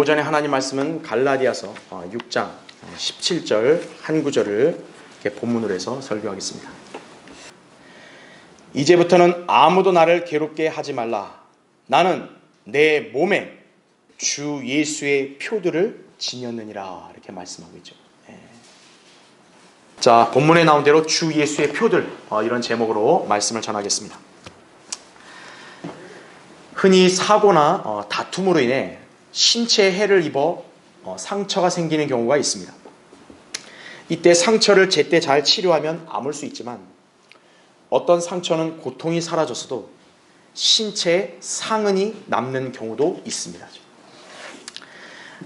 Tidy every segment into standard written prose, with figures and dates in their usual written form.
오전에 하나님 말씀은 갈라디아서 6장 17절 한 구절을 이렇게 본문으로 해서 설교하겠습니다. 이제부터는 아무도 나를 괴롭게 하지 말라. 나는 내 몸에 주 예수의 표들을 지녔느니라. 이렇게 말씀하고 있죠. 자, 본문에 나온 대로 주 예수의 표들, 이런 제목으로 말씀을 전하겠습니다. 흔히 사고나 다툼으로 인해 신체에 해를 입어 상처가 생기는 경우가 있습니다. 이때 상처를 제때 잘 치료하면 아물 수 있지만 어떤 상처는 고통이 사라졌어도 신체에 상흔이 남는 경우도 있습니다.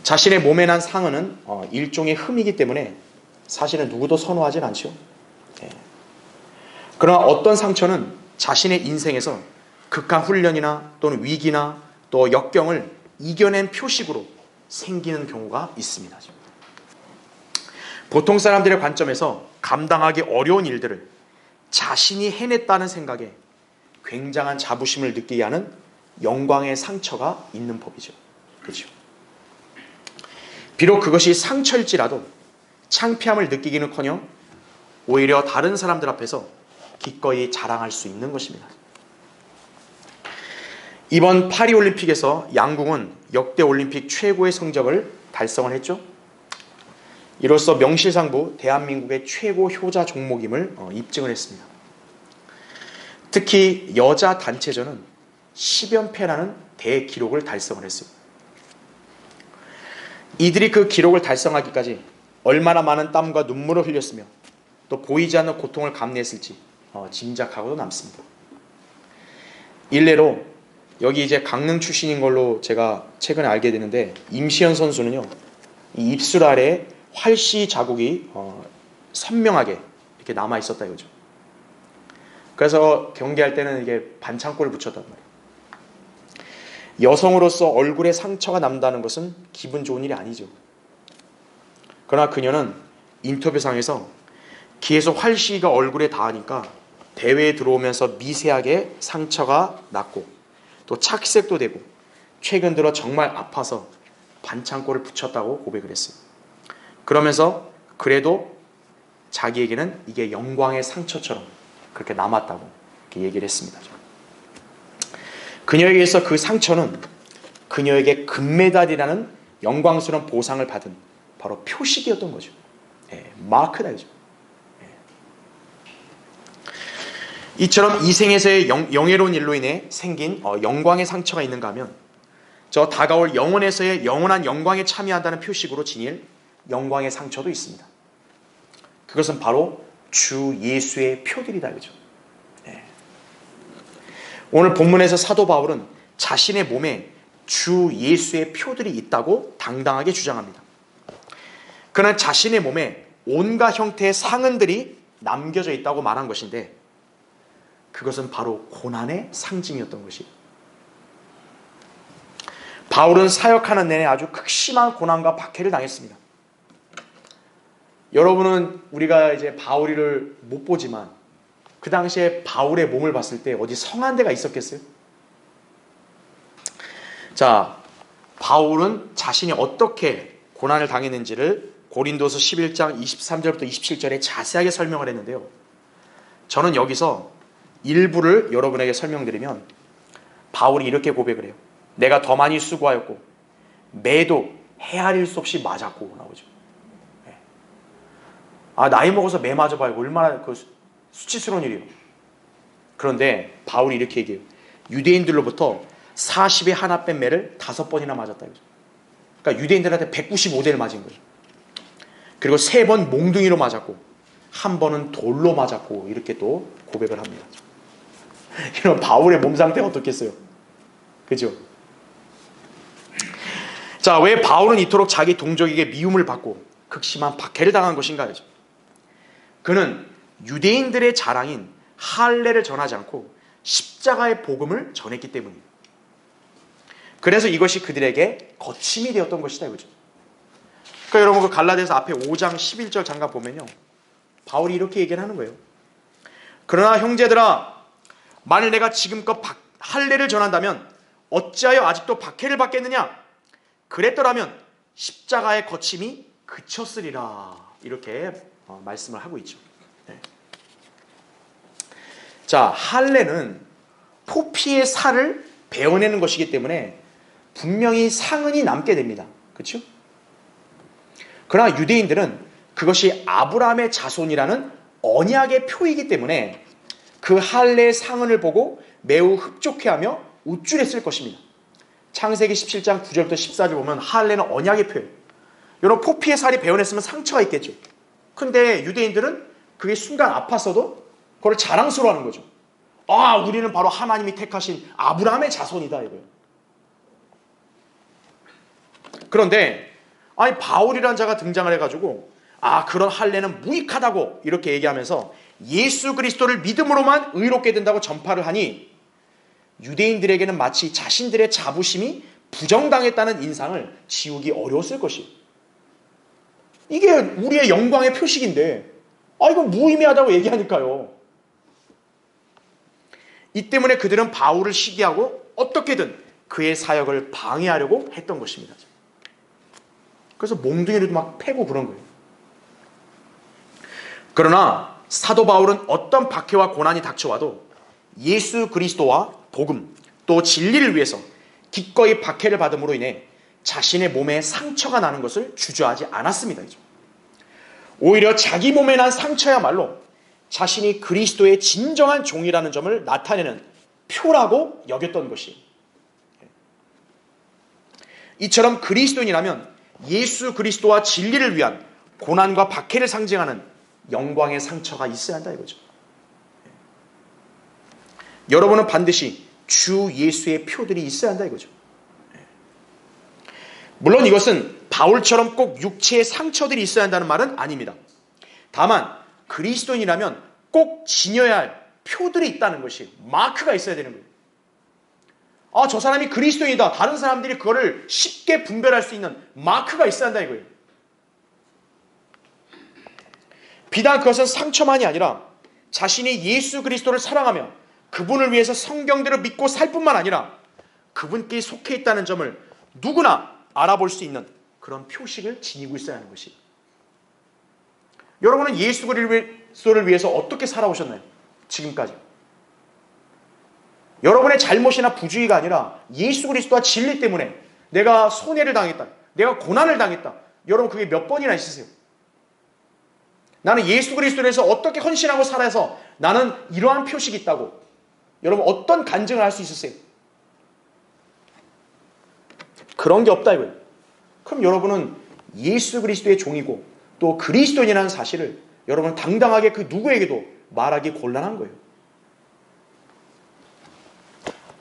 자신의 몸에 난 상흔은 일종의 흠이기 때문에 사실은 누구도 선호하진 않죠. 그러나 어떤 상처는 자신의 인생에서 극한 훈련이나 또는 위기나 또 역경을 이겨낸 표식으로 생기는 경우가 있습니다. 보통 사람들의 관점에서 감당하기 어려운 일들을 자신이 해냈다는 생각에 굉장한 자부심을 느끼게 하는 영광의 상처가 있는 법이죠. 그렇죠? 비록 그것이 상처일지라도 창피함을 느끼기는커녕 오히려 다른 사람들 앞에서 기꺼이 자랑할 수 있는 것입니다. 이번 파리올림픽에서 양궁은 역대 올림픽 최고의 성적을 달성을 했죠. 이로써 명실상부 대한민국의 최고 효자 종목임을 입증을 했습니다. 특히 여자 단체전은 10연패라는 대기록을 달성을 했어요. 이들이 그 기록을 달성하기까지 얼마나 많은 땀과 눈물을 흘렸으며 또 보이지 않는 고통을 감내했을지 짐작하고도 남습니다. 일례로 여기 이제 강릉 출신인 걸로 제가 최근에 알게 되는데, 임시현 선수는요, 이 입술 아래에 활시 자국이 선명하게 이렇게 남아 있었다 이거죠. 그래서 경기할 때는 이게 반창고를 붙였단 말이에요. 여성으로서 얼굴에 상처가 남다는 것은 기분 좋은 일이 아니죠. 그러나 그녀는 인터뷰상에서 계속 활시가 얼굴에 닿으니까 대회에 들어오면서 미세하게 상처가 났고 또 착색도 되고 최근 들어 정말 아파서 반창고를 붙였다고 고백을 했어요. 그러면서 그래도 자기에게는 이게 영광의 상처처럼 그렇게 남았다고 이렇게 얘기를 했습니다. 그녀에게서 그 상처는 그녀에게 금메달이라는 영광스러운 보상을 받은 바로 표식이었던 거죠. 마크다 이죠. 이처럼 이 생에서의 영예로운 일로 인해 생긴 영광의 상처가 있는가 하면 저 다가올 영혼에서의 영원한 영광에 참여한다는 표식으로 지닐 영광의 상처도 있습니다. 그것은 바로 주 예수의 표들이다 이거죠. 오늘 본문에서 사도 바울은 자신의 몸에 주 예수의 표들이 있다고 당당하게 주장합니다. 그는 자신의 몸에 온갖 형태의 상흔들이 남겨져 있다고 말한 것인데 그것은 바로 고난의 상징이었던 것이에요. 바울은 사역하는 내내 아주 극심한 고난과 박해를 당했습니다. 여러분은 우리가 이제 바울이를 못 보지만 그 당시에 바울의 몸을 봤을 때 어디 성한 데가 있었겠어요? 자, 바울은 자신이 어떻게 고난을 당했는지를 고린도서 11장 23절부터 27절에 자세하게 설명을 했는데요. 저는 여기서 일부를 여러분에게 설명드리면 바울이 이렇게 고백을 해요. 내가 더 많이 수고하였고 매도 헤아릴 수 없이 맞았고 나오죠. 나이 먹어서 매 맞아봐요. 얼마나 수치스러운 일이에요. 그런데 바울이 이렇게 얘기해요. 유대인들로부터 40에 하나 뺀 매를 5번이나 맞았다 이거죠. 그러니까 유대인들한테 195대를 맞은 거죠. 그리고 3번 몽둥이로 맞았고 1번은 돌로 맞았고 이렇게 또 고백을 합니다. 이런 바울의 몸 상태가 어떻겠어요? 그죠? 자, 왜 바울은 이토록 자기 동족에게 미움을 받고 극심한 박해를 당한 것인가요? 그는 유대인들의 자랑인 할례를 전하지 않고 십자가의 복음을 전했기 때문입니다. 그래서 이것이 그들에게 거침이 되었던 것이다 이거죠. 그러니까 여러분 그 갈라디아서 앞에 5장 11절 잠깐 보면요, 바울이 이렇게 얘기를 하는 거예요. 그러나 형제들아, 만일 내가 지금껏 할례를 전한다면 어찌하여 아직도 박해를 받겠느냐? 그랬더라면 십자가의 거침이 그쳤으리라. 이렇게 말씀을 하고 있죠. 네. 자, 할례는 포피의 살을 베어내는 것이기 때문에 분명히 상흔이 남게 됩니다. 그렇죠? 그러나 유대인들은 그것이 아브라함의 자손이라는 언약의 표이기 때문에 그 할례의 상흔을 보고 매우 흡족해하며 우쭐했을 것입니다. 창세기 17장 9절부터 14절 보면 할례는 언약의 표예요. 여러분, 포피의 살이 베어냈으면 상처가 있겠죠. 근데 유대인들은 그게 순간 아팠어도 그걸 자랑스러워하는 거죠. 아, 우리는 바로 하나님이 택하신 아브라함의 자손이다 이거예요. 그런데 바울이라는 자가 등장을 해가지고 그런 할례는 무익하다고 이렇게 얘기하면서 예수 그리스도를 믿음으로만 의롭게 된다고 전파를 하니 유대인들에게는 마치 자신들의 자부심이 부정당했다는 인상을 지우기 어려웠을 것이에요. 이게 우리의 영광의 표식인데 이건 무의미하다고 얘기하니까요. 이 때문에 그들은 바울을 시기하고 어떻게든 그의 사역을 방해하려고 했던 것입니다. 그래서 몽둥이로도 막 패고 그런 거예요. 그러나 사도 바울은 어떤 박해와 고난이 닥쳐와도 예수 그리스도와 복음 또 진리를 위해서 기꺼이 박해를 받음으로 인해 자신의 몸에 상처가 나는 것을 주저하지 않았습니다. 오히려 자기 몸에 난 상처야말로 자신이 그리스도의 진정한 종이라는 점을 나타내는 표라고 여겼던 것이. 이처럼 그리스도인이라면 예수 그리스도와 진리를 위한 고난과 박해를 상징하는 영광의 상처가 있어야 한다 이거죠. 여러분은 반드시 주 예수의 표들이 있어야 한다 이거죠. 물론 이것은 바울처럼 꼭 육체의 상처들이 있어야 한다는 말은 아닙니다. 다만 그리스도인이라면 꼭 지녀야 할 표들이 있다는 것이, 마크가 있어야 되는 거예요. 저 사람이 그리스도인이다. 다른 사람들이 그거를 쉽게 분별할 수 있는 마크가 있어야 한다 이거예요. 비단 그것은 상처만이 아니라 자신이 예수 그리스도를 사랑하며 그분을 위해서 성경대로 믿고 살 뿐만 아니라 그분께 속해 있다는 점을 누구나 알아볼 수 있는 그런 표식을 지니고 있어야 하는 것이. 여러분은 예수 그리스도를 위해서 어떻게 살아오셨나요? 지금까지. 여러분의 잘못이나 부주의가 아니라 예수 그리스도와 진리 때문에 내가 손해를 당했다, 내가 고난을 당했다. 여러분 그게 몇 번이나 있으세요? 나는 예수 그리스도를 위해서 어떻게 헌신하고 살아서 나는 이러한 표식이 있다고 여러분 어떤 간증을 할 수 있으세요? 그런 게 없다 이거예요. 그럼 여러분은 예수 그리스도의 종이고 또 그리스도인이라는 사실을 여러분은 당당하게 그 누구에게도 말하기 곤란한 거예요.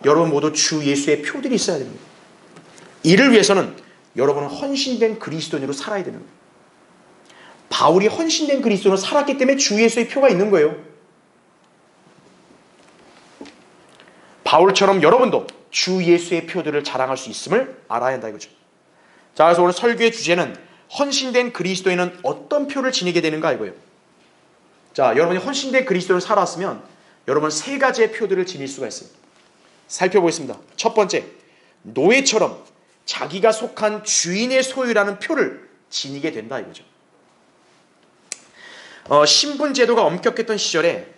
여러분 모두 주 예수의 표들이 있어야 됩니다. 이를 위해서는 여러분은 헌신된 그리스도인으로 살아야 되는 거예요. 바울이 헌신된 그리스도인으로 살았기 때문에 주 예수의 표가 있는 거예요. 바울처럼 여러분도 주 예수의 표들을 자랑할 수 있음을 알아야 한다 이거죠. 자, 그래서 오늘 설교의 주제는 헌신된 그리스도인은 어떤 표를 지니게 되는가 이거예요. 자, 여러분이 헌신된 그리스도인으로 살아왔으면 여러분 세 가지의 표들을 지닐 수가 있어요. 살펴보겠습니다. 첫 번째, 노예처럼 자기가 속한 주인의 소유라는 표를 지니게 된다 이거죠. 신분 제도가 엄격했던 시절에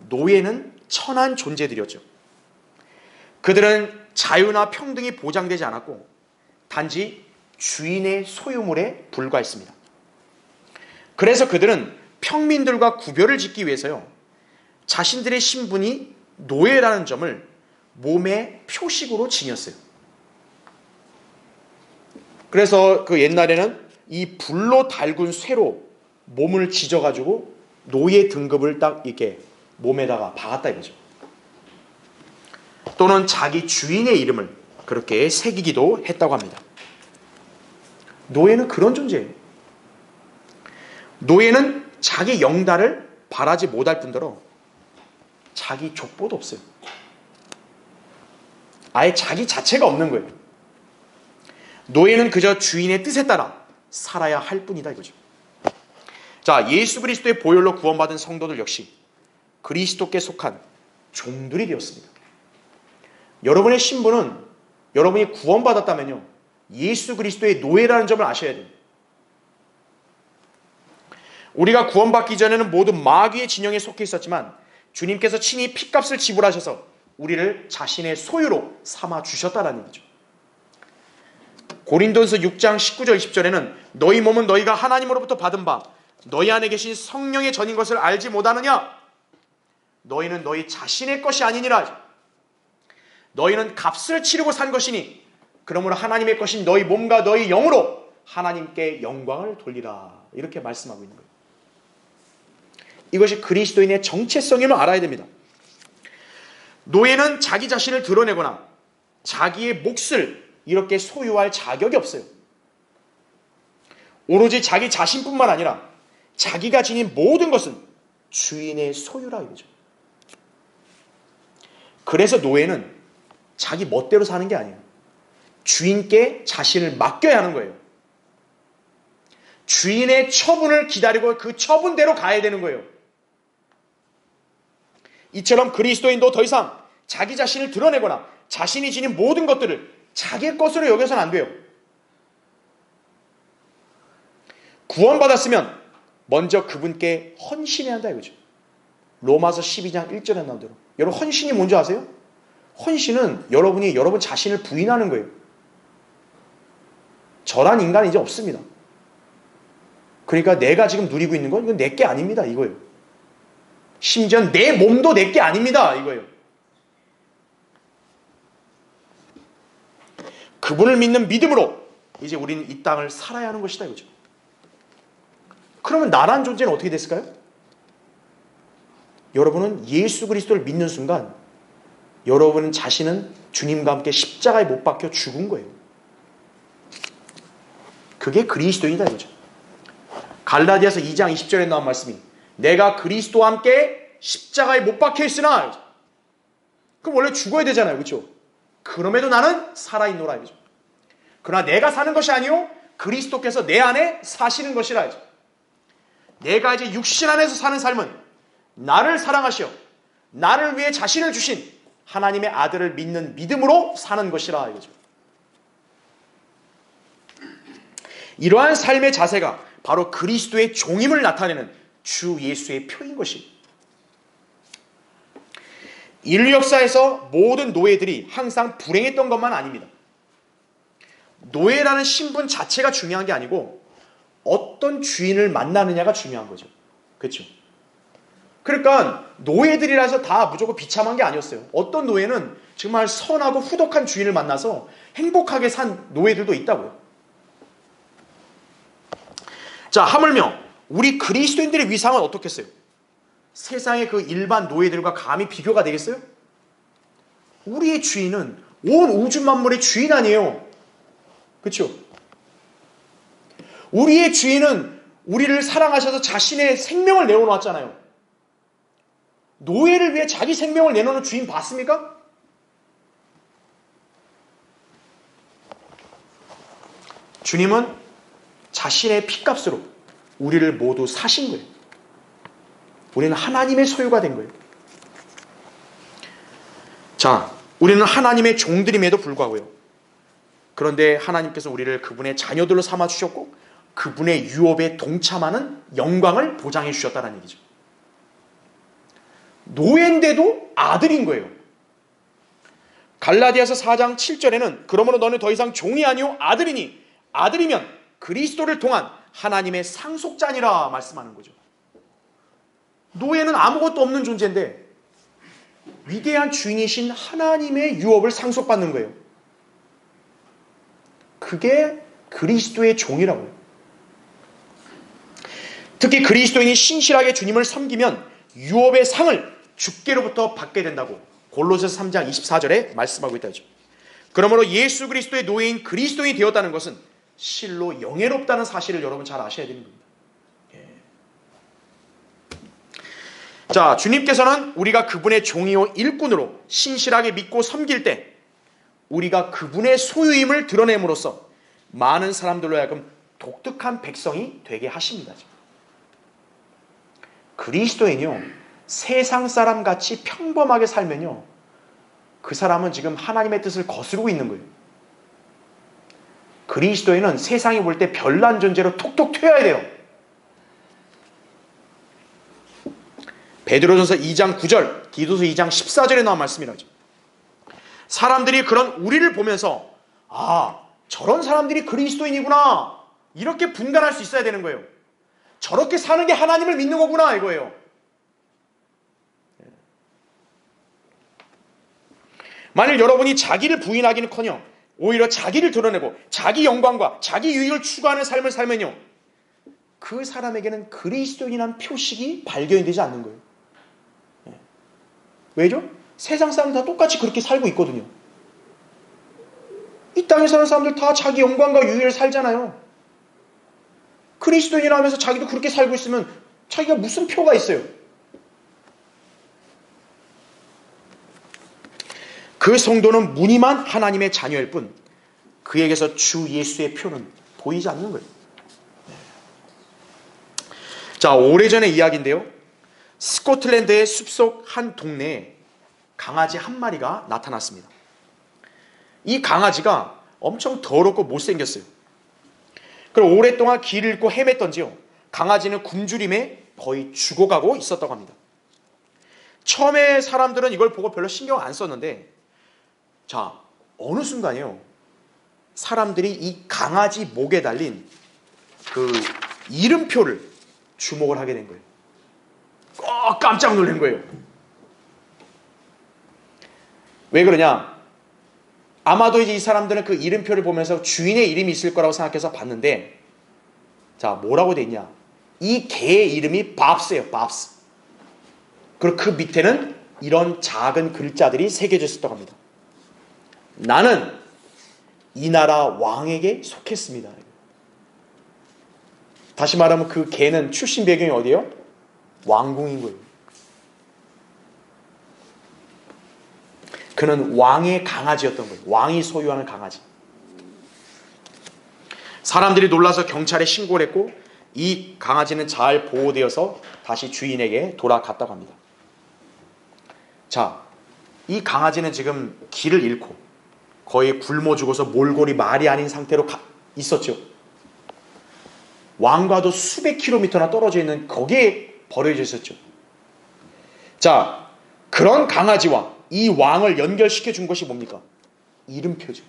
노예는 천한 존재들이었죠. 그들은 자유나 평등이 보장되지 않았고 단지 주인의 소유물에 불과했습니다. 그래서 그들은 평민들과 구별을 짓기 위해서요, 자신들의 신분이 노예라는 점을 몸의 표식으로 지녔어요. 그래서 그 옛날에는 이 불로 달군 쇠로 몸을 지져가지고 노예 등급을 딱 이렇게 몸에다가 박았다 이거죠. 또는 자기 주인의 이름을 그렇게 새기기도 했다고 합니다. 노예는 그런 존재예요. 노예는 자기 영달을 바라지 못할 뿐더러 자기 족보도 없어요. 아예 자기 자체가 없는 거예요. 노예는 그저 주인의 뜻에 따라 살아야 할 뿐이다 이거죠. 자, 예수 그리스도의 보혈로 구원받은 성도들 역시 그리스도께 속한 종들이 되었습니다. 여러분의 신분은, 여러분이 구원받았다면요, 예수 그리스도의 노예라는 점을 아셔야 돼요. 우리가 구원받기 전에는 모두 마귀의 진영에 속해 있었지만 주님께서 친히 핏값을 지불하셔서 우리를 자신의 소유로 삼아 주셨다는 얘기죠. 고린도전서 6장 19절 20절에는 너희 몸은 너희가 하나님으로부터 받은 바 너희 안에 계신 성령의 전인 것을 알지 못하느냐? 너희는 너희 자신의 것이 아니니라. 너희는 값을 치르고 산 것이니 그러므로 하나님의 것인 너희 몸과 너희 영으로 하나님께 영광을 돌리라. 이렇게 말씀하고 있는 거예요. 이것이 그리스도인의 정체성임을 알아야 됩니다. 노예는 자기 자신을 드러내거나 자기의 몫을 이렇게 소유할 자격이 없어요. 오로지 자기 자신뿐만 아니라 자기가 지닌 모든 것은 주인의 소유라 이거죠. 그래서 노예는 자기 멋대로 사는 게 아니에요. 주인께 자신을 맡겨야 하는 거예요. 주인의 처분을 기다리고 그 처분대로 가야 되는 거예요. 이처럼 그리스도인도 더 이상 자기 자신을 드러내거나 자신이 지닌 모든 것들을 자기의 것으로 여겨서는 안 돼요. 구원받았으면 먼저 그분께 헌신해야 한다 이거죠. 로마서 12장 1절에 나온 대로. 여러분 헌신이 뭔지 아세요? 헌신은 여러분이 여러분 자신을 부인하는 거예요. 저란 인간이 이제 없습니다. 그러니까 내가 지금 누리고 있는 건 이건 내 게 아닙니다 이거예요. 심지어 내 몸도 내 게 아닙니다 이거예요. 그분을 믿는 믿음으로 이제 우리는 이 땅을 살아야 하는 것이다 이거죠. 그러면 나란 존재는 어떻게 됐을까요? 여러분은 예수 그리스도를 믿는 순간 여러분 자신은 주님과 함께 십자가에 못 박혀 죽은 거예요. 그게 그리스도인이다 이거죠. 갈라디아서 2장 20절에 나온 말씀이 내가 그리스도와 함께 십자가에 못 박혀 있으나 그럼 원래 죽어야 되잖아요. 그렇죠? 그럼에도 나는 살아있노라 이거죠. 그러나 내가 사는 것이 아니요 그리스도께서 내 안에 사시는 것이라 이거죠. 내가 이제 육신 안에서 사는 삶은 나를 사랑하시어 나를 위해 자신을 주신 하나님의 아들을 믿는 믿음으로 사는 것이라 이거죠. 이러한 삶의 자세가 바로 그리스도의 종임을 나타내는 주 예수의 표인 것입니다. 인류 역사에서 모든 노예들이 항상 불행했던 것만 아닙니다. 노예라는 신분 자체가 중요한 게 아니고 어떤 주인을 만나느냐가 중요한 거죠. 그렇죠? 그러니까 노예들이라서 다 무조건 비참한 게 아니었어요. 어떤 노예는 정말 선하고 후덕한 주인을 만나서 행복하게 산 노예들도 있다고요. 자, 하물며 우리 그리스도인들의 위상은 어떻겠어요? 세상의 그 일반 노예들과 감히 비교가 되겠어요? 우리의 주인은 온 우주 만물의 주인 아니에요. 그렇죠? 우리의 주인은 우리를 사랑하셔서 자신의 생명을 내어놓았잖아요. 노예를 위해 자기 생명을 내놓는 주인 봤습니까? 주님은 자신의 피값으로 우리를 모두 사신 거예요. 우리는 하나님의 소유가 된 거예요. 자, 우리는 하나님의 종들임에도 불구하고요. 그런데 하나님께서 우리를 그분의 자녀들로 삼아주셨고 그분의 유업에 동참하는 영광을 보장해 주셨다는 얘기죠. 노예인데도 아들인 거예요. 갈라디아서 4장 7절에는 그러므로 너는 더 이상 종이 아니오 아들이니 아들이면 그리스도를 통한 하나님의 상속자니라 말씀하는 거죠. 노예는 아무것도 없는 존재인데 위대한 주인이신 하나님의 유업을 상속받는 거예요. 그게 그리스도의 종이라고요. 특히 그리스도인이 신실하게 주님을 섬기면 유업의 상을 주께로부터 받게 된다고 골로새서 3장 24절에 말씀하고 있다죠. 그러므로 예수 그리스도의 노예인 그리스도인이 되었다는 것은 실로 영예롭다는 사실을 여러분 잘 아셔야 되는 겁니다. 자, 주님께서는 우리가 그분의 종이요 일꾼으로 신실하게 믿고 섬길 때 우리가 그분의 소유임을 드러냄으로써 많은 사람들로 하여금 독특한 백성이 되게 하십니다. 그리스도인이요 세상 사람같이 평범하게 살면요 그 사람은 지금 하나님의 뜻을 거스르고 있는 거예요. 그리스도인은 세상이 볼 때 별난 존재로 톡톡 튀어야 돼요. 베드로전서 2장 9절, 디도서 2장 14절에 나온 말씀이라죠. 사람들이 그런 우리를 보면서 저런 사람들이 그리스도인이구나, 이렇게 분간할 수 있어야 되는 거예요. 저렇게 사는 게 하나님을 믿는 거구나, 이거예요. 만일 여러분이 자기를 부인하기는커녕 오히려 자기를 드러내고 자기 영광과 자기 유익을 추구하는 삶을 살면요, 그 사람에게는 그리스도인이라는 표식이 발견이 되지 않는 거예요. 왜죠? 세상 사람들 다 똑같이 그렇게 살고 있거든요. 이 땅에 사는 사람들 다 자기 영광과 유익을 살잖아요. 그리스도인이라 하면서 자기도 그렇게 살고 있으면 자기가 무슨 표가 있어요? 그 성도는 무늬만 하나님의 자녀일 뿐 그에게서 주 예수의 표는 보이지 않는 거예요. 자, 오래전의 이야기인데요. 스코틀랜드의 숲속 한 동네에 강아지 한 마리가 나타났습니다. 이 강아지가 엄청 더럽고 못생겼어요. 그리고 오랫동안 길을 잃고 헤맸던지요, 강아지는 굶주림에 거의 죽어가고 있었다고 합니다. 처음에 사람들은 이걸 보고 별로 신경 안 썼는데, 자, 어느 순간이요, 사람들이 이 강아지 목에 달린 그 이름표를 주목을 하게 된 거예요. 깜짝 놀란 거예요. 왜 그러냐? 아마도 이제 이 사람들은 그 이름표를 보면서 주인의 이름이 있을 거라고 생각해서 봤는데, 자, 뭐라고 돼 있냐? 이 개의 이름이 밥스예요, 밥스. 그리고 그 밑에는 이런 작은 글자들이 새겨져 있었다고 합니다. 나는 이 나라 왕에게 속했습니다. 다시 말하면 그 개는 출신 배경이 어디예요? 왕궁인 거예요. 그는 왕의 강아지였던 거예요. 왕이 소유하는 강아지. 사람들이 놀라서 경찰에 신고를 했고, 이 강아지는 잘 보호되어서 다시 주인에게 돌아갔다고 합니다. 자, 이 강아지는 지금 길을 잃고 거의 굶어 죽어서 몰골이 말이 아닌 상태로 있었죠. 왕과도 수백 킬로미터나 떨어져 있는 거기에 버려져 있었죠. 자, 그런 강아지와 이 왕을 연결시켜 준 것이 뭡니까? 이름표죠.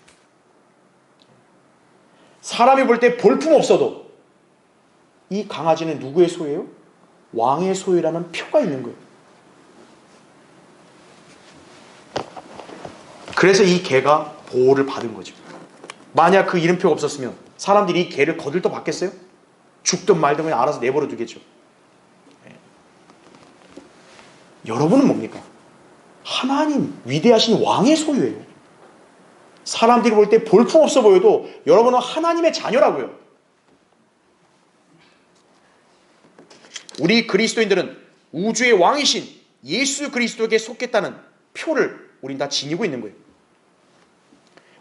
사람이 볼 때 볼품 없어도 이 강아지는 누구의 소유예요? 왕의 소유라는 표가 있는 거예요. 그래서 이 개가 보호를 받은 거죠. 만약 그 이름표가 없었으면 사람들이 이 개를 거들떠 받겠어요? 죽든 말든 그냥 알아서 내버려 두겠죠. 여러분은 뭡니까? 하나님, 위대하신 왕의 소유예요. 사람들이 볼 때 볼품 없어 보여도 여러분은 하나님의 자녀라고요. 우리 그리스도인들은 우주의 왕이신 예수 그리스도에게 속했다는 표를 우린 다 지니고 있는 거예요.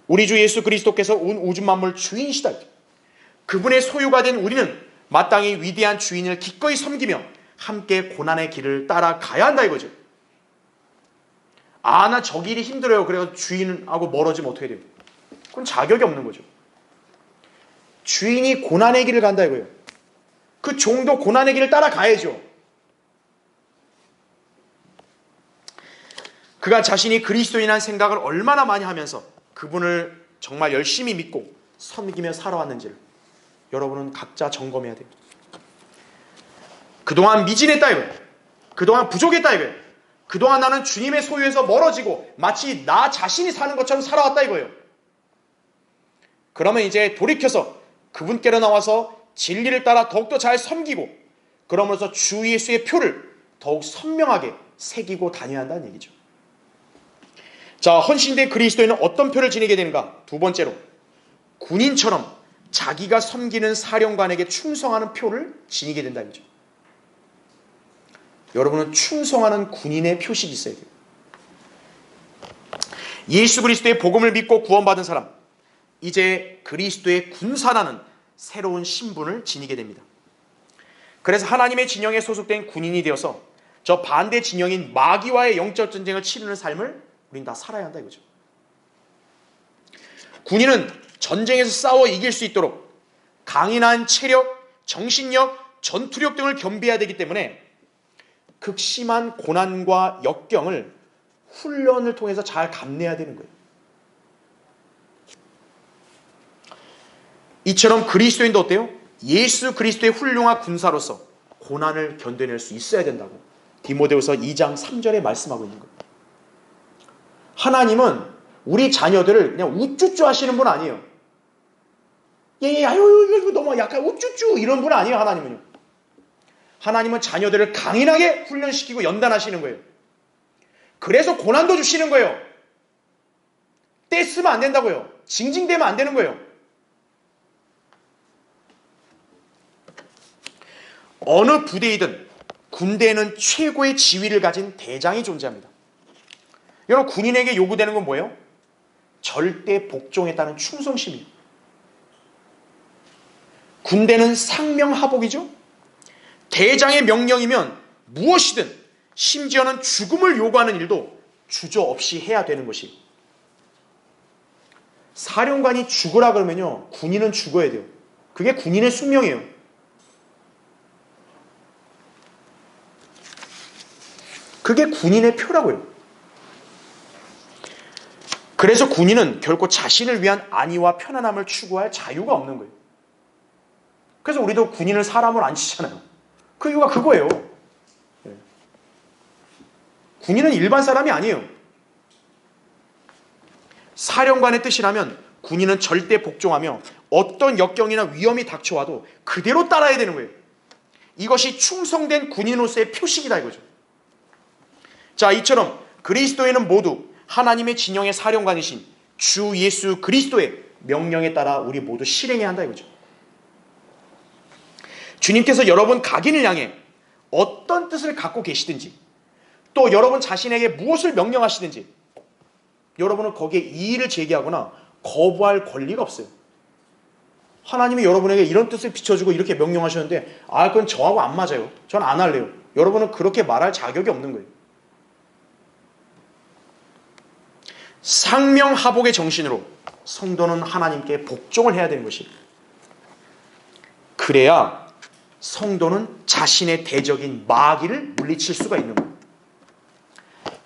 우리 주 예수 그리스도께서 온 우주 만물 주인이시다. 그분의 소유가 된 우리는 마땅히 위대한 주인을 기꺼이 섬기며 함께 고난의 길을 따라가야 한다 이거죠. 나 저 길이 힘들어요. 그래서 주인하고 멀어지면 어떻게 돼요? 그건 자격이 없는 거죠. 주인이 고난의 길을 간다 이거예요. 그 종도 고난의 길을 따라가야죠. 그가 자신이 그리스도인이라는 생각을 얼마나 많이 하면서 그분을 정말 열심히 믿고 섬기며 살아왔는지를 여러분은 각자 점검해야 돼요. 그동안 미진했다 이거예요. 그동안 부족했다 이거예요. 그동안 나는 주님의 소유에서 멀어지고 마치 나 자신이 사는 것처럼 살아왔다 이거예요. 그러면 이제 돌이켜서 그분께로 나와서 진리를 따라 더욱더 잘 섬기고 그러면서 주 예수의 표를 더욱 선명하게 새기고 다녀야 한다는 얘기죠. 자, 헌신된 그리스도인은 어떤 표를 지니게 되는가? 두 번째로, 군인처럼 자기가 섬기는 사령관에게 충성하는 표를 지니게 된다는 거죠. 여러분은 충성하는 군인의 표식이 있어야 돼요. 예수 그리스도의 복음을 믿고 구원받은 사람, 이제 그리스도의 군사라는 새로운 신분을 지니게 됩니다. 그래서 하나님의 진영에 소속된 군인이 되어서 저 반대 진영인 마귀와의 영적 전쟁을 치르는 삶을 우린 다 살아야 한다 이거죠. 군인은 전쟁에서 싸워 이길 수 있도록 강인한 체력, 정신력, 전투력 등을 겸비해야 되기 때문에 극심한 고난과 역경을 훈련을 통해서 잘 감내해야 되는 거예요. 이처럼 그리스도인도 어때요? 예수 그리스도의 훌륭한 군사로서 고난을 견뎌낼 수 있어야 된다고 디모데후서 2장 3절에 말씀하고 있는 거예요. 하나님은 우리 자녀들을 그냥 우쭈쭈 하시는 분 아니에요. 아유 이거 너무 약간 우쭈쭈 이런 분 아니에요. 하나님은요. 하나님은 자녀들을 강인하게 훈련시키고 연단하시는 거예요. 그래서 고난도 주시는 거예요. 떼쓰면 안 된다고요. 징징대면 안 되는 거예요. 어느 부대이든 군대에는 최고의 지위를 가진 대장이 존재합니다. 여러분, 군인에게 요구되는 건 뭐예요? 절대 복종에 따른 충성심이에요. 군대는 상명하복이죠. 대장의 명령이면 무엇이든 심지어는 죽음을 요구하는 일도 주저없이 해야 되는 것이. 사령관이 죽으라 그러면요, 군인은 죽어야 돼요. 그게 군인의 숙명이에요. 그게 군인의 표라고요. 그래서 군인은 결코 자신을 위한 안위와 편안함을 추구할 자유가 없는 거예요. 그래서 우리도 군인을 사람을 안 치잖아요. 그 이유가 그거예요. 군인은 일반 사람이 아니에요. 사령관의 뜻이라면 군인은 절대 복종하며 어떤 역경이나 위험이 닥쳐와도 그대로 따라야 되는 거예요. 이것이 충성된 군인으로서의 표식이다 이거죠. 자, 이처럼 그리스도인은 모두 하나님의 진영의 사령관이신 주 예수 그리스도의 명령에 따라 우리 모두 실행해야 한다 이거죠. 주님께서 여러분 각인을 향해 어떤 뜻을 갖고 계시든지 또 여러분 자신에게 무엇을 명령하시든지 여러분은 거기에 이의를 제기하거나 거부할 권리가 없어요. 하나님이 여러분에게 이런 뜻을 비춰주고 이렇게 명령하셨는데 그건 저하고 안 맞아요. 전 안 할래요. 여러분은 그렇게 말할 자격이 없는 거예요. 상명하복의 정신으로 성도는 하나님께 복종을 해야 되는 것이. 그래야 성도는 자신의 대적인 마귀를 물리칠 수가 있는 거예요.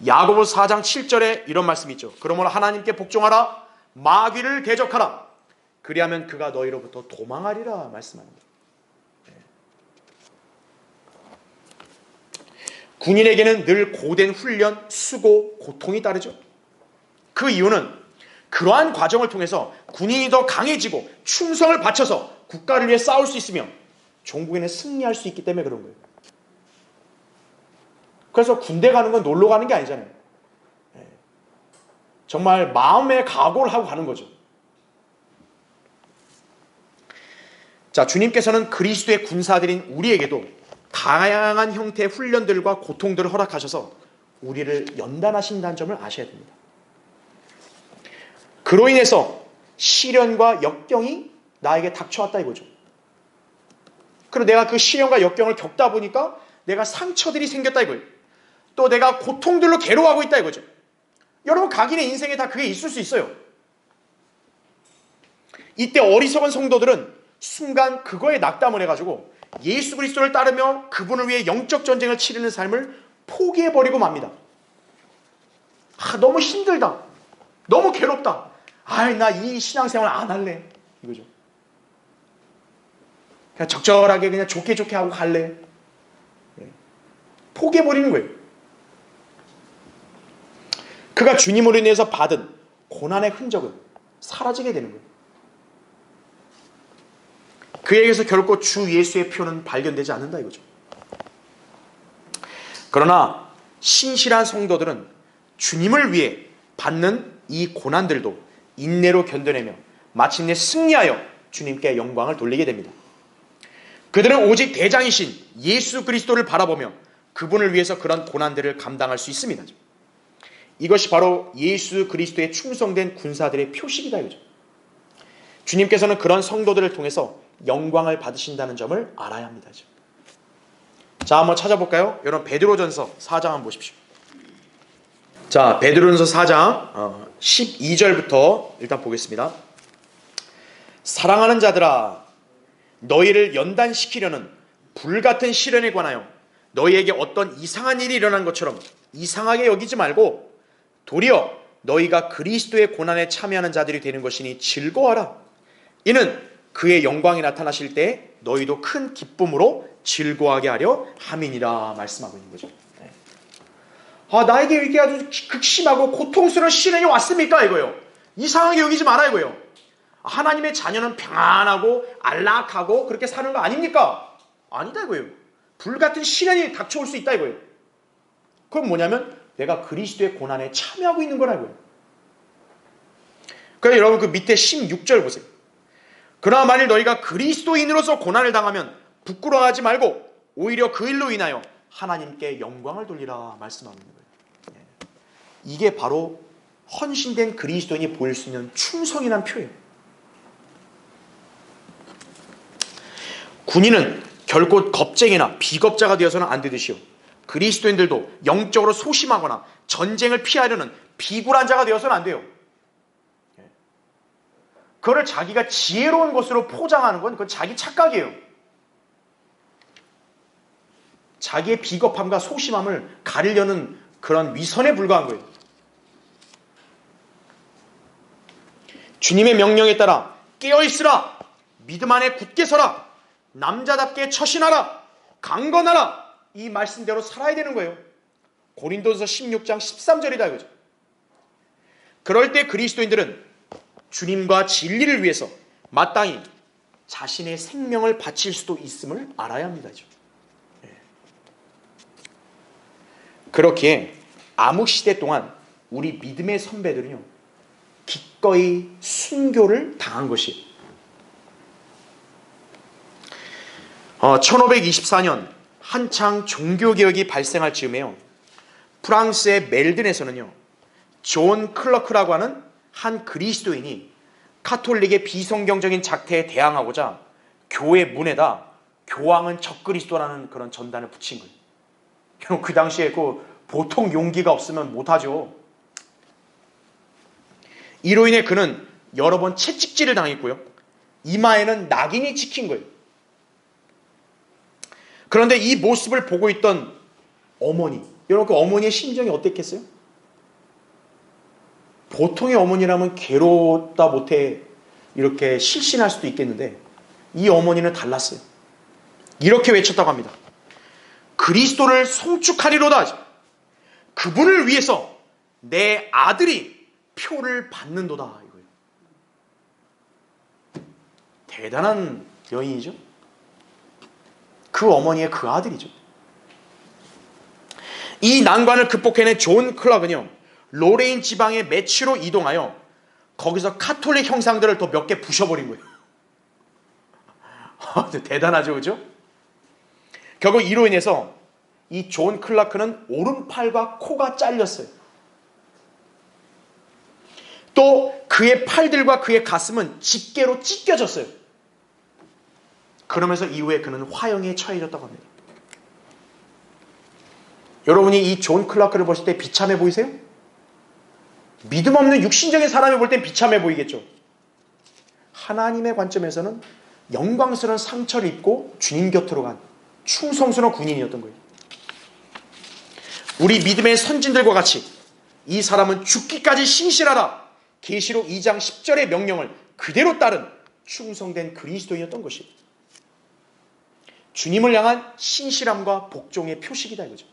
야고보서 4장 7절에 이런 말씀이 있죠. 그러므로 하나님께 복종하라. 마귀를 대적하라. 그리하면 그가 너희로부터 도망하리라 말씀합니다. 군인에게는 늘 고된 훈련, 수고, 고통이 따르죠. 그 이유는 그러한 과정을 통해서 군인이 더 강해지고 충성을 바쳐서 국가를 위해 싸울 수 있으며 종국에는 승리할 수 있기 때문에 그런 거예요. 그래서 군대 가는 건 놀러 가는 게 아니잖아요. 정말 마음의 각오를 하고 가는 거죠. 자, 주님께서는 그리스도의 군사들인 우리에게도 다양한 형태의 훈련들과 고통들을 허락하셔서 우리를 연단하신다는 점을 아셔야 됩니다. 그로 인해서 시련과 역경이 나에게 닥쳐왔다 이거죠. 그리고 내가 그 시련과 역경을 겪다 보니까 내가 상처들이 생겼다 이거예요. 또 내가 고통들로 괴로워하고 있다 이거죠. 여러분 각인의 인생에 다 그게 있을 수 있어요. 이때 어리석은 성도들은 순간 그거에 낙담을 해가지고 예수 그리스도를 따르며 그분을 위해 영적 전쟁을 치르는 삶을 포기해버리고 맙니다. 너무 힘들다. 너무 괴롭다. 나 이 신앙생활 안 할래. 이거죠. 그냥 적절하게 그냥 좋게 하고 갈래. 포기해버리는 거예요. 그가 주님으로 인해서 받은 고난의 흔적은 사라지게 되는 거예요. 그에게서 결코 주 예수의 표는 발견되지 않는다 이거죠. 그러나 신실한 성도들은 주님을 위해 받는 이 고난들도 인내로 견뎌내며 마침내 승리하여 주님께 영광을 돌리게 됩니다. 그들은 오직 대장이신 예수 그리스도를 바라보며 그분을 위해서 그런 고난들을 감당할 수 있습니다. 이것이 바로 예수 그리스도의 충성된 군사들의 표식이다 이거죠. 주님께서는 그런 성도들을 통해서 영광을 받으신다는 점을 알아야 합니다. 자, 한번 찾아볼까요? 여러분 베드로전서 4장 한번 보십시오. 자, 베드로전서 4장 12절부터 일단 보겠습니다. 사랑하는 자들아, 너희를 연단시키려는 불같은 시련에 관하여 너희에게 어떤 이상한 일이 일어난 것처럼 이상하게 여기지 말고 도리어 너희가 그리스도의 고난에 참여하는 자들이 되는 것이니 즐거워하라. 이는 그의 영광이 나타나실 때 너희도 큰 기쁨으로 즐거워하게 하려 함이니라 말씀하고 있는 거죠. 나에게 이렇게 아주 극심하고 고통스러운 시련이 왔습니까? 이거요. 이상하게 여기지 마라 이거요. 하나님의 자녀는 평안하고 안락하고 그렇게 사는 거 아닙니까? 아니다 이거예요. 불같은 시련이 닥쳐올 수 있다 이거예요. 그건 뭐냐면 내가 그리스도의 고난에 참여하고 있는 거라고요. 그러니까 여러분 그 밑에 16절 보세요. 그러나 만일 너희가 그리스도인으로서 고난을 당하면 부끄러워하지 말고 오히려 그 일로 인하여 하나님께 영광을 돌리라 말씀하는 거예요. 이게 바로 헌신된 그리스도인이 보일 수 있는 충성이란 표예요. 군인은 결코 겁쟁이나 비겁자가 되어서는 안 되듯이요. 그리스도인들도 영적으로 소심하거나 전쟁을 피하려는 비굴한 자가 되어서는 안 돼요. 그거를 자기가 지혜로운 것으로 포장하는 건 그건 자기 착각이에요. 자기의 비겁함과 소심함을 가리려는 그런 위선에 불과한 거예요. 주님의 명령에 따라 깨어있으라, 믿음 안에 굳게 서라, 남자답게 처신하라, 강건하라, 이 말씀대로 살아야 되는 거예요. 고린도서 16장 13절이다 이거죠. 그럴 때 그리스도인들은 주님과 진리를 위해서 마땅히 자신의 생명을 바칠 수도 있음을 알아야 합니다. 그렇기에 암흑시대 동안 우리 믿음의 선배들은요, 기꺼이 순교를 당한 것이에요. 1524년 한창 종교개혁이 발생할 즈음에요, 프랑스의 멜든에서는요, 존 클러크라고 하는 한 그리스도인이 카톨릭의 비성경적인 작태에 대항하고자 교회 문에다 교황은 적그리스도라는 그런 전단을 붙인 거예요. 그 당시에 보통 용기가 없으면 못하죠. 이로 인해 그는 여러 번 채찍질을 당했고요, 이마에는 낙인이 찍힌 거예요. 그런데 이 모습을 보고 있던 어머니, 여러분 그 어머니의 심정이 어땠겠어요? 보통의 어머니라면 괴롭다 못해 이렇게 실신할 수도 있겠는데 이 어머니는 달랐어요. 이렇게 외쳤다고 합니다. 그리스도를 송축하리로다. 그분을 위해서 내 아들이 표를 받는도다. 이거예요. 대단한 여인이죠. 그 어머니의 그 아들이죠. 이 난관을 극복해낸 존 클락은요, 로레인 지방의 매치로 이동하여 거기서 카톨릭 형상들을 더 몇 개 부셔버린 거예요. 대단하죠, 그죠? 결국 이로 인해서 이 존 클라크는 오른팔과 코가 잘렸어요. 또 그의 팔들과 그의 가슴은 집게로 찢겨졌어요. 그러면서 이후에 그는 화형에 처해졌다고 합니다. 여러분이 이 존 클라크를 보실 때 비참해 보이세요? 믿음 없는 육신적인 사람이 볼 땐 비참해 보이겠죠. 하나님의 관점에서는 영광스러운 상처를 입고 주님 곁으로 간 충성스러운 군인이었던 거예요. 우리 믿음의 선진들과 같이 이 사람은 죽기까지 신실하라, 계시록 2장 10절의 명령을 그대로 따른 충성된 그리스도인이었던 것이에요. 주님을 향한 신실함과 복종의 표식이다 이거죠.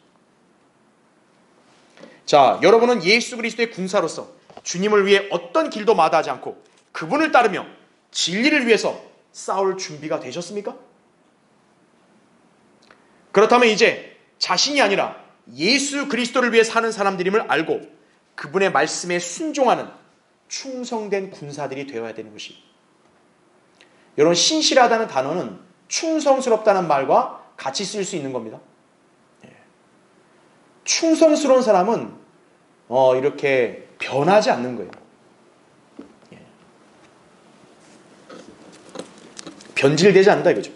자, 여러분은 예수 그리스도의 군사로서 주님을 위해 어떤 길도 마다하지 않고 그분을 따르며 진리를 위해서 싸울 준비가 되셨습니까? 그렇다면 이제 자신이 아니라 예수 그리스도를 위해 사는 사람들임을 알고 그분의 말씀에 순종하는 충성된 군사들이 되어야 되는 것이. 여러분, 신실하다는 단어는 충성스럽다는 말과 같이 쓸 수 있는 겁니다. 충성스러운 사람은 이렇게 변하지 않는 거예요. 변질되지 않는다 이거죠.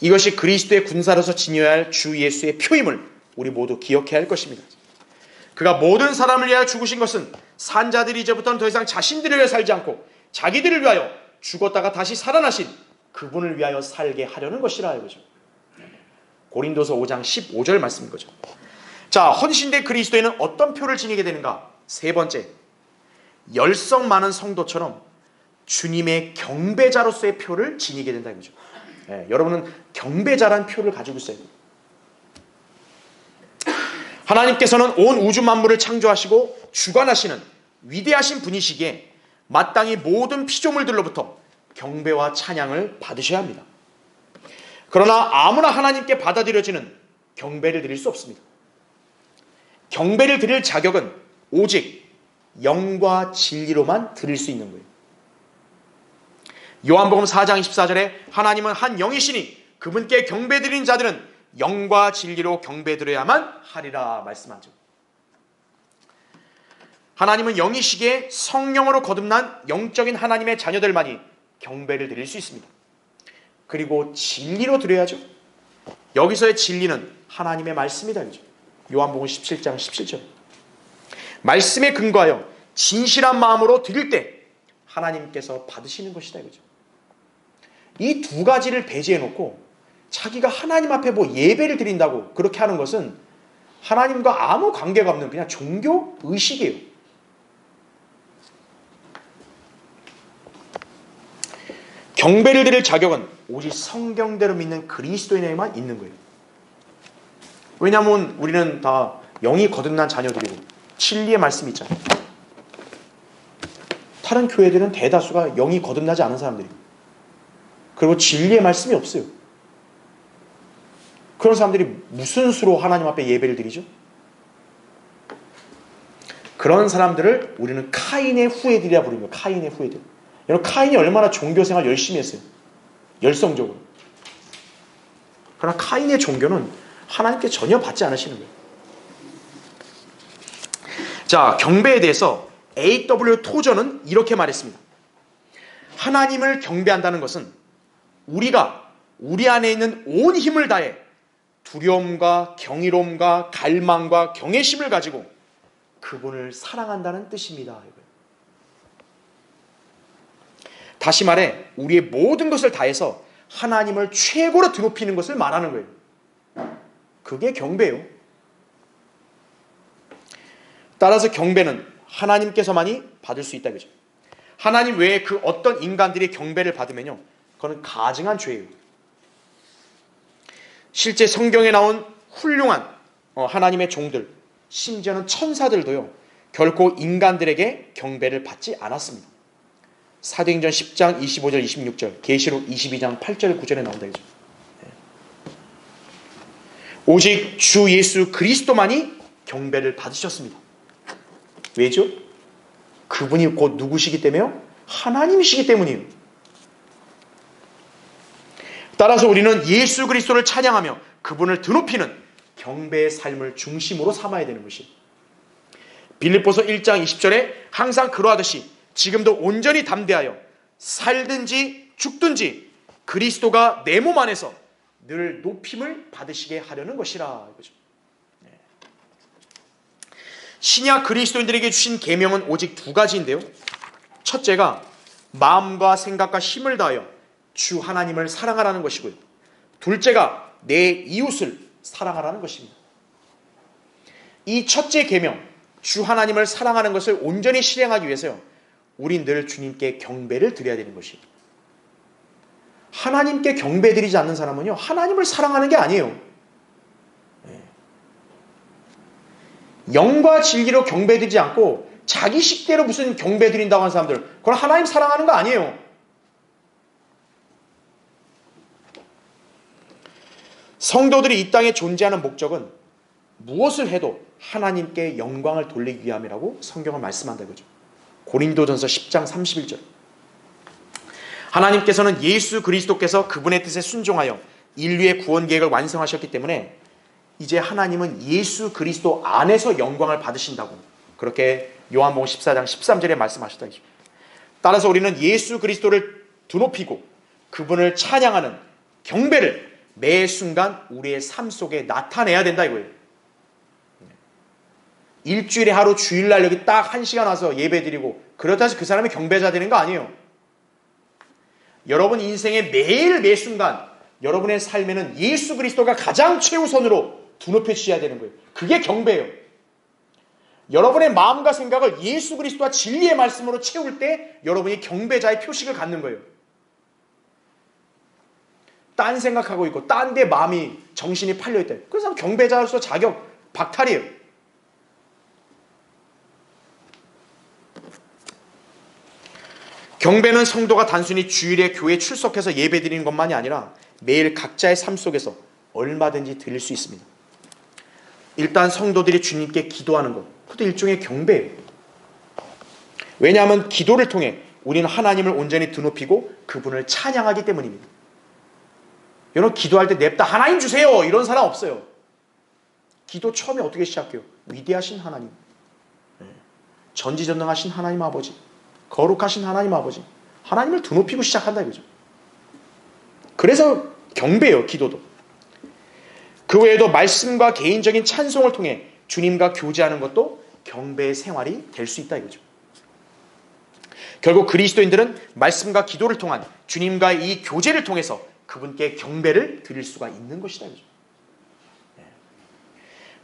이것이 그리스도의 군사로서 지녀야 할 주 예수의 표임을 우리 모두 기억해야 할 것입니다. 그가 모든 사람을 위하여 죽으신 것은 산자들이 이제부터는 더 이상 자신들을 위해 살지 않고 자기들을 위하여 죽었다가 다시 살아나신 그분을 위하여 살게 하려는 것이라 이거죠. 고린도서 5장 15절 말씀인 거죠. 자, 헌신된 그리스도인은 어떤 표를 지니게 되는가? 세 번째, 열성 많은 성도처럼 주님의 경배자로서의 표를 지니게 된다 이거죠. 여러분은 경배자란 표를 가지고 있어야 돼요. 하나님께서는 온 우주 만물을 창조하시고 주관하시는 위대하신 분이시기에 마땅히 모든 피조물들로부터 경배와 찬양을 받으셔야 합니다. 그러나 아무나 하나님께 받아들여지는 경배를 드릴 수 없습니다. 경배를 드릴 자격은 오직 영과 진리로만 드릴 수 있는 거예요. 요한복음 4장 24절에 하나님은 한 영이시니 그분께 경배드리는 자들은 영과 진리로 경배드려야만 하리라 말씀하죠. 하나님은 영이시기에 성령으로 거듭난 영적인 하나님의 자녀들만이 경배를 드릴 수 있습니다. 그리고 진리로 드려야죠. 여기서의 진리는 하나님의 말씀이다. 요한복음 17장 17절. 말씀에 근거하여 진실한 마음으로 드릴 때 하나님께서 받으시는 것이다. 이 두 가지를 배제해 놓고 자기가 하나님 앞에 뭐 예배를 드린다고 그렇게 하는 것은 하나님과 아무 관계가 없는 그냥 종교 의식이에요. 경배를 드릴 자격은 오직 성경대로 믿는 그리스도인에게만 있는 거예요. 왜냐하면 우리는 다 영이 거듭난 자녀들이고 진리의 말씀이 있잖아요. 다른 교회들은 대다수가 영이 거듭나지 않은 사람들이고 그리고 진리의 말씀이 없어요. 그런 사람들이 무슨 수로 하나님 앞에 예배를 드리죠? 그런 사람들을 우리는 카인의 후예들이라 부르는 거예요. 카인의 후예들. 여러분, 카인이 얼마나 종교생활 열심히 했어요. 열성적으로. 그러나 카인의 종교는 하나님께 전혀 받지 않으시는 거예요. 자, 경배에 대해서 A.W. 토저는 이렇게 말했습니다. 하나님을 경배한다는 것은 우리가 우리 안에 있는 온 힘을 다해 두려움과 경이로움과 갈망과 경외심을 가지고 그분을 사랑한다는 뜻입니다. 다시 말해 우리의 모든 것을 다해서 하나님을 최고로 드높이는 것을 말하는 거예요. 그게 경배예요. 따라서 경배는 하나님께서만이 받을 수 있다. 그죠? 하나님 외에 그 어떤 인간들이 경배를 받으면요, 그건 가증한 죄예요. 실제 성경에 나온 훌륭한 하나님의 종들, 심지어는 천사들도요, 결코 인간들에게 경배를 받지 않았습니다. 사도행전 10장 25절 26절, 계시록 22장 8절 9절에 나온다. 그죠? 오직 주 예수 그리스도만이 경배를 받으셨습니다. 왜죠? 그분이 곧 누구시기 때문에요? 하나님이시기 때문이에요. 따라서 우리는 예수 그리스도를 찬양하며 그분을 드높이는 경배의 삶을 중심으로 삼아야 되는 것이에요. 빌립보서 1장 20절에 항상 그러하듯이 지금도 온전히 담대하여 살든지 죽든지 그리스도가 내 몸 안에서 늘 높임을 받으시게 하려는 것이라. 이거죠. 신약 그리스도인들에게 주신 계명은 오직 두 가지인데요. 첫째가 마음과 생각과 힘을 다하여 주 하나님을 사랑하라는 것이고요. 둘째가 내 이웃을 사랑하라는 것입니다. 이 첫째 계명, 주 하나님을 사랑하는 것을 온전히 실행하기 위해서요, 우린 늘 주님께 경배를 드려야 되는 것이에요. 하나님께 경배 드리지 않는 사람은요, 하나님을 사랑하는 게 아니에요. 영과 진리로 경배 드리지 않고 자기 식대로 무슨 경배 드린다고 하는 사람들, 그건 하나님 사랑하는 거 아니에요. 성도들이 이 땅에 존재하는 목적은 무엇을 해도 하나님께 영광을 돌리기 위함이라고 성경은 말씀한다 이거죠. 고린도전서 10장 31절. 하나님께서는 예수 그리스도께서 그분의 뜻에 순종하여 인류의 구원 계획을 완성하셨기 때문에 이제 하나님은 예수 그리스도 안에서 영광을 받으신다고 그렇게 요한복음 14장 13절에 말씀하셨다. 따라서 우리는 예수 그리스도를 드높이고 그분을 찬양하는 경배를 매 순간 우리의 삶 속에 나타내야 된다 이거예요. 일주일에 하루 주일날 여기 딱 1시간 와서 예배 드리고 그렇다 해서 그 사람이 경배자 되는 거 아니에요. 여러분 인생의 매일 매 순간 여러분의 삶에는 예수 그리스도가 가장 최우선으로 두높여지셔야 되는 거예요. 그게 경배예요. 여러분의 마음과 생각을 예수 그리스도와 진리의 말씀으로 채울 때 여러분이 경배자의 표식을 갖는 거예요. 딴 생각하고 있고 딴 데 마음이 정신이 팔려있다. 그래서 경배자로서 자격 박탈이에요. 경배는 성도가 단순히 주일에 교회에 출석해서 예배 드리는 것만이 아니라 매일 각자의 삶 속에서 얼마든지 드릴 수 있습니다. 일단 성도들이 주님께 기도하는 것, 그것도 일종의 경배예요. 왜냐하면 기도를 통해 우리는 하나님을 온전히 드높이고 그분을 찬양하기 때문입니다. 여러분 기도할 때 냅다 하나님 주세요 이런 사람 없어요. 기도 처음에 어떻게 시작해요? 위대하신 하나님, 전지전능하신 하나님 아버지, 거룩하신 하나님 아버지, 하나님을 드높이고 시작한다 이거죠. 그래서 경배예요. 기도도. 그 외에도 말씀과 개인적인 찬송을 통해 주님과 교제하는 것도 경배의 생활이 될 수 있다 이거죠. 결국 그리스도인들은 말씀과 기도를 통한 주님과 이 교제를 통해서 그분께 경배를 드릴 수가 있는 것이다 이거죠.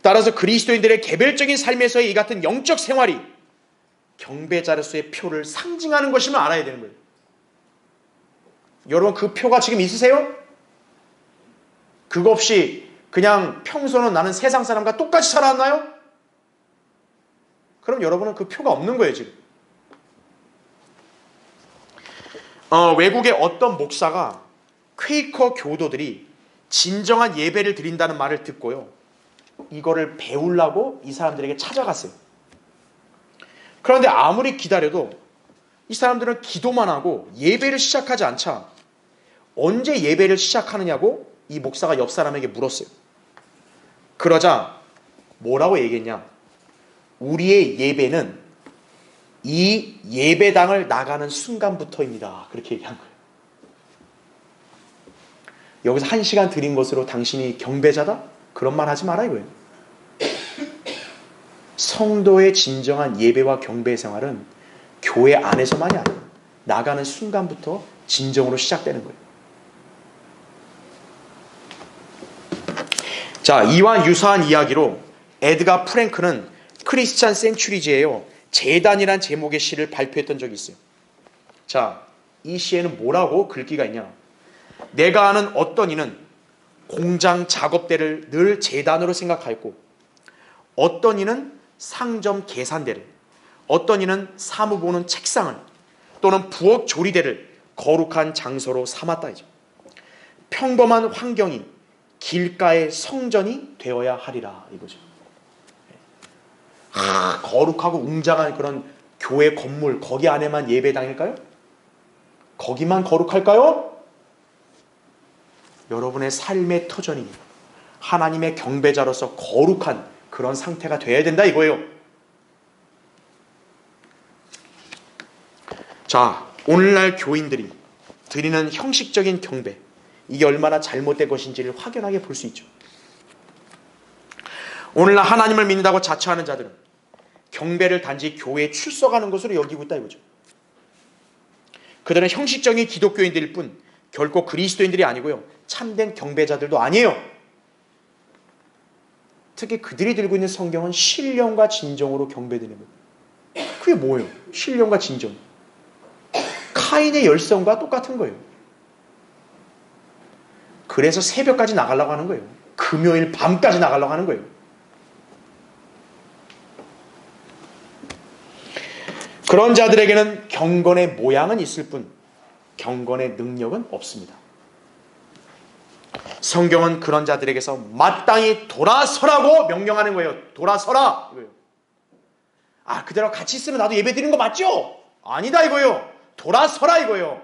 따라서 그리스도인들의 개별적인 삶에서의 이 같은 영적 생활이 경배자로서의 표를 상징하는 것임을 알아야 되는 거예요. 여러분 그 표가 지금 있으세요? 그거 없이 그냥 평소는 나는 세상 사람과 똑같이 살아왔나요? 그럼 여러분은 그 표가 없는 거예요 지금. 외국의 어떤 목사가 퀘이커 교도들이 진정한 예배를 드린다는 말을 듣고요, 이거를 배우려고 이 사람들에게 찾아갔어요. 그런데 아무리 기다려도 이 사람들은 기도만 하고 예배를 시작하지 않자 언제 예배를 시작하느냐고 이 목사가 옆 사람에게 물었어요. 그러자 뭐라고 얘기했냐? 우리의 예배는 이 예배당을 나가는 순간부터입니다. 그렇게 얘기한 거예요. 여기서 1시간 드린 것으로 당신이 경배자다? 그런 말 하지 마라 이거예요. 성도의 진정한 예배와 경배 생활은 교회 안에서만이 아니에요. 나가는 순간부터 진정으로 시작되는 거예요. 자, 이와 유사한 이야기로 에드가 프랭크는 크리스찬 센츄리지에요 재단이란 제목의 시를 발표했던 적이 있어요. 자, 이 시에는 뭐라고 글귀가 있냐? 내가 아는 어떤 이는 공장 작업대를 늘 재단으로 생각하였고, 어떤 이는 상점 계산대를, 어떤 이는 사무 보는 책상을, 또는 부엌 조리대를 거룩한 장소로 삼았다 이죠. 평범한 환경이 길가의 성전이 되어야 하리라 이거죠. 거룩하고 웅장한 그런 교회 건물 거기 안에만 예배당일까요? 거기만 거룩할까요? 여러분의 삶의 터전이 하나님의 경배자로서 거룩한 그런 상태가 되어야 된다 이거예요. 자, 오늘날 교인들이 드리는 형식적인 경배, 이게 얼마나 잘못된 것인지를 확연하게 볼 수 있죠. 오늘날 하나님을 믿는다고 자처하는 자들은 경배를 단지 교회에 출석하는 것으로 여기고 있다 이거죠. 그들은 형식적인 기독교인들일 뿐 결코 그리스도인들이 아니고요, 참된 경배자들도 아니에요. 특히 그들이 들고 있는 성경은 신령과 진정으로 경배드리는 거예요. 그게 뭐예요? 신령과 진정. 카인의 열성과 똑같은 거예요. 그래서 새벽까지 나가려고 하는 거예요. 금요일 밤까지 나가려고 하는 거예요. 그런 자들에게는 경건의 모양은 있을 뿐 경건의 능력은 없습니다. 성경은 그런 자들에게서 마땅히 돌아서라고 명령하는 거예요. 돌아서라 이거예요. 아, 그대로 같이 있으면 나도 예배 드리는 거 맞죠? 아니다 이거예요. 돌아서라 이거예요.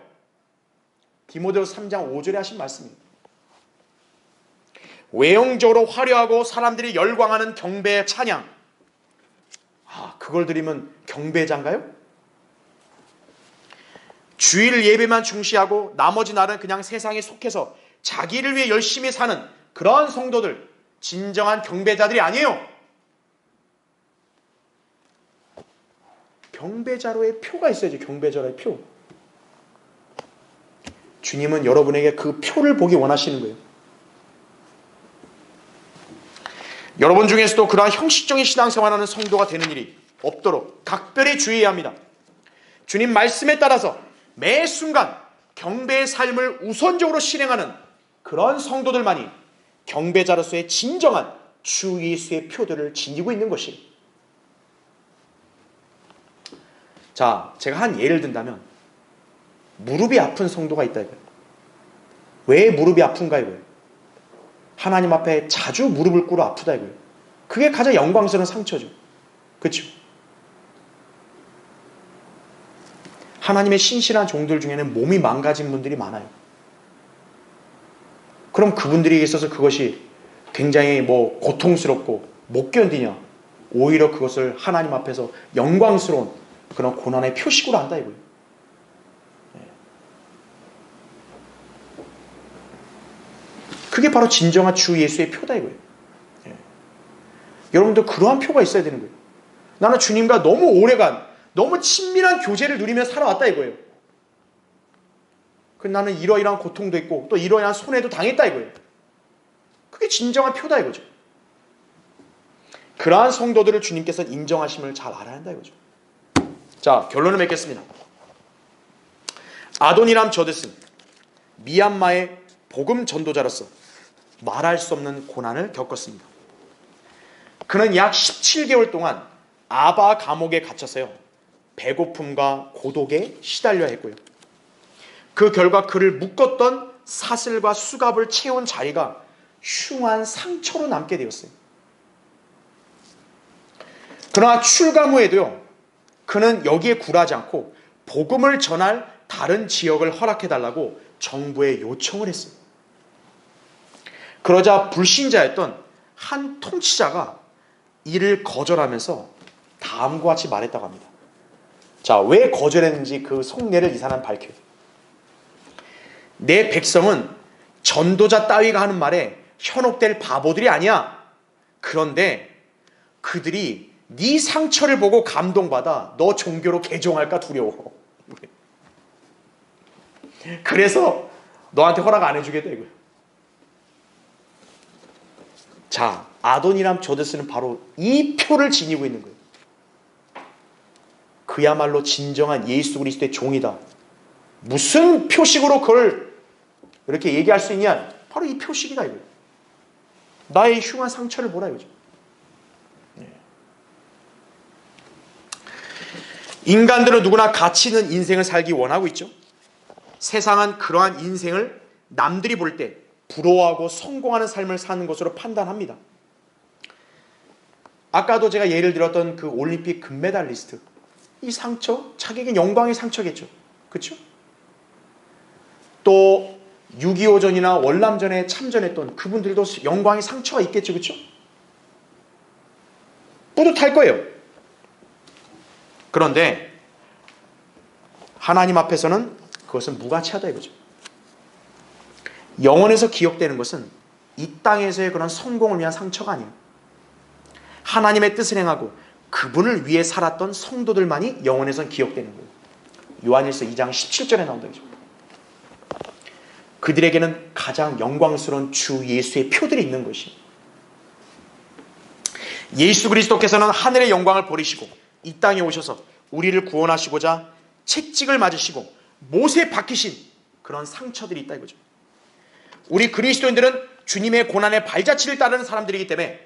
디모데후서 3장 5절에 하신 말씀입니다. 외형적으로 화려하고 사람들이 열광하는 경배의 찬양, 그걸 드리면 경배자인가요? 주일 예배만 중시하고 나머지 날은 그냥 세상에 속해서 자기를 위해 열심히 사는 그런 성도들, 진정한 경배자들이 아니에요. 경배자로의 표가 있어야죠. 경배자로의 표. 주님은 여러분에게 그 표를 보기 원하시는 거예요. 여러분 중에서도 그러한 형식적인 신앙생활하는 성도가 되는 일이 없도록 각별히 주의해야 합니다. 주님 말씀에 따라서 매 순간 경배의 삶을 우선적으로 실행하는 그런 성도들만이 경배자로서의 진정한 주 예수의 표들을 지니고 있는 것이에요. 자, 제가 한 예를 든다면 무릎이 아픈 성도가 있다 이거예요. 왜 무릎이 아픈가 이거예요. 하나님 앞에 자주 무릎을 꿇어 아프다 이거예요. 그게 가장 영광스러운 상처죠. 그렇죠? 하나님의 신실한 종들 중에는 몸이 망가진 분들이 많아요. 그럼 그분들에게 있어서 그것이 굉장히 고통스럽고 못 견디냐? 오히려 그것을 하나님 앞에서 영광스러운 그런 고난의 표식으로 한다 이거예요. 그게 바로 진정한 주 예수의 표다 이거예요. 여러분도 그러한 표가 있어야 되는 거예요. 나는 주님과 너무 오래간 너무 친밀한 교제를 누리며 살아왔다 이거예요. 나는 이러이러한 고통도 있고 또 이러이러한 손해도 당했다 이거예요. 그게 진정한 표다 이거죠. 그러한 성도들을 주님께서 인정하심을 잘 알아야 한다 이거죠. 자, 결론을 맺겠습니다. 아도니람 저드슨, 미얀마의 복음 전도자로서 말할 수 없는 고난을 겪었습니다. 그는 약 17개월 동안 아바 감옥에 갇혀서요, 배고픔과 고독에 시달려야 했고요. 그 결과 그를 묶었던 사슬과 수갑을 채운 자리가 흉한 상처로 남게 되었어요. 그러나 출감 후에도요, 그는 여기에 굴하지 않고 복음을 전할 다른 지역을 허락해달라고 정부에 요청을 했어요. 그러자 불신자였던 한 통치자가 이를 거절하면서 다음과 같이 말했다고 합니다. 자, 왜 거절했는지 그 속내를 이 사람은 밝혀요. 내 백성은 전도자 따위가 하는 말에 현혹될 바보들이 아니야. 그런데 그들이 네 상처를 보고 감동받아 너 종교로 개종할까 두려워. 그래서 너한테 허락 안 해주겠다 이거예요. 자, 아도니람 저드스는 바로 이 표를 지니고 있는 거예요. 그야말로 진정한 예수 그리스도의 종이다. 무슨 표식으로 그걸 이렇게 얘기할 수 있냐? 바로 이 표식이다 이거예요. 나의 흉한 상처를 보라 이거죠. 인간들은 누구나 가치 있는 인생을 살기 원하고 있죠. 세상은 그러한 인생을 남들이 볼 때 부러워하고 성공하는 삶을 사는 것으로 판단합니다. 아까도 제가 예를 들었던 그 올림픽 금메달리스트, 이 상처, 자기에겐 영광의 상처겠죠. 그렇죠? 또 6.25전이나 월남전에 참전했던 그분들도 영광의 상처가 있겠죠. 그렇죠? 뿌듯할 거예요. 그런데 하나님 앞에서는 그것은 무가치하다 이거죠. 영원에서 기억되는 것은 이 땅에서의 그런 성공을 위한 상처가 아니에요. 하나님의 뜻을 행하고 그분을 위해 살았던 성도들만이 영원에선 기억되는 거예요. 요한일서 2장 17절에 나온다 이거죠. 그들에게는 가장 영광스러운 주 예수의 표들이 있는 것이에요. 예수 그리스도께서는 하늘의 영광을 버리시고 이 땅에 오셔서 우리를 구원하시고자 채찍을 맞으시고 못에 박히신 그런 상처들이 있다 이거죠. 우리 그리스도인들은 주님의 고난의 발자취를 따르는 사람들이기 때문에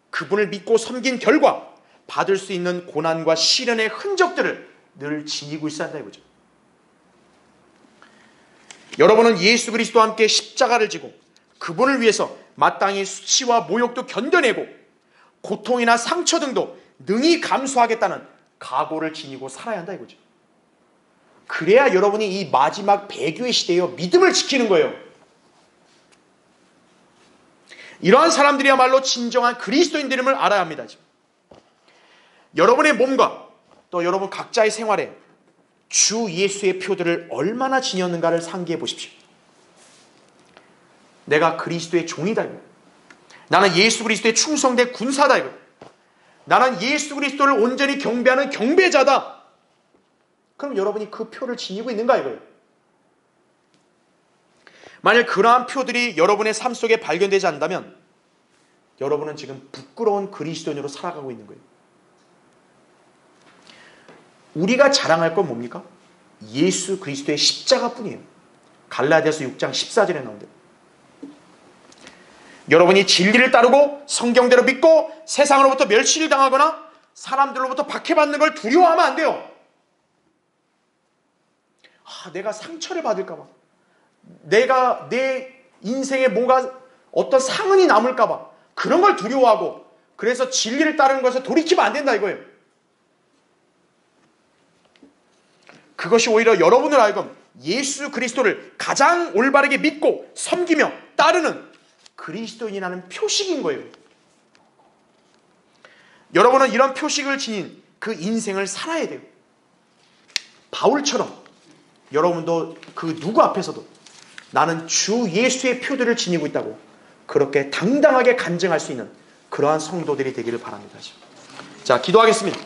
그분을 믿고 섬긴 결과 받을 수 있는 고난과 시련의 흔적들을 늘 지니고 있어야 한다 이거죠. 여러분은 예수 그리스도와 함께 십자가를 지고 그분을 위해서 마땅히 수치와 모욕도 견뎌내고 고통이나 상처 등도 능히 감수하겠다는 각오를 지니고 살아야 한다 이거죠. 그래야 여러분이 이 마지막 배교의 시대에 믿음을 지키는 거예요. 이러한 사람들이야말로 진정한 그리스도인들임을 알아야 합니다. 지금. 여러분의 몸과 또 여러분 각자의 생활에 주 예수의 표들을 얼마나 지녔는가를 상기해 보십시오. 내가 그리스도의 종이다 이거. 나는 예수 그리스도의 충성된 군사다 이거. 나는 예수 그리스도를 온전히 경배하는 경배자다. 그럼 여러분이 그 표를 지니고 있는가 이거예요. 만약 그러한 표들이 여러분의 삶 속에 발견되지 않는다면 여러분은 지금 부끄러운 그리스도인으로 살아가고 있는 거예요. 우리가 자랑할 건 뭡니까? 예수 그리스도의 십자가뿐이에요. 갈라디아서 6장 14절에 나오는데, 여러분이 진리를 따르고 성경대로 믿고 세상으로부터 멸시를 당하거나 사람들로부터 박해받는 걸 두려워하면 안 돼요. 내가 상처를 받을까 봐, 내가 내 인생에 뭔가 어떤 상흔이 남을까 봐 그런 걸 두려워하고, 그래서 진리를 따르는 것에 돌이키면 안 된다 이거예요. 그것이 오히려 여러분을 하여금 예수 그리스도를 가장 올바르게 믿고 섬기며 따르는 그리스도인이라는 표식인 거예요. 여러분은 이런 표식을 지닌 그 인생을 살아야 돼요. 바울처럼 여러분도 그 누구 앞에서도 나는 주 예수의 표들을 지니고 있다고 그렇게 당당하게 간증할 수 있는 그러한 성도들이 되기를 바랍니다. 자, 기도하겠습니다.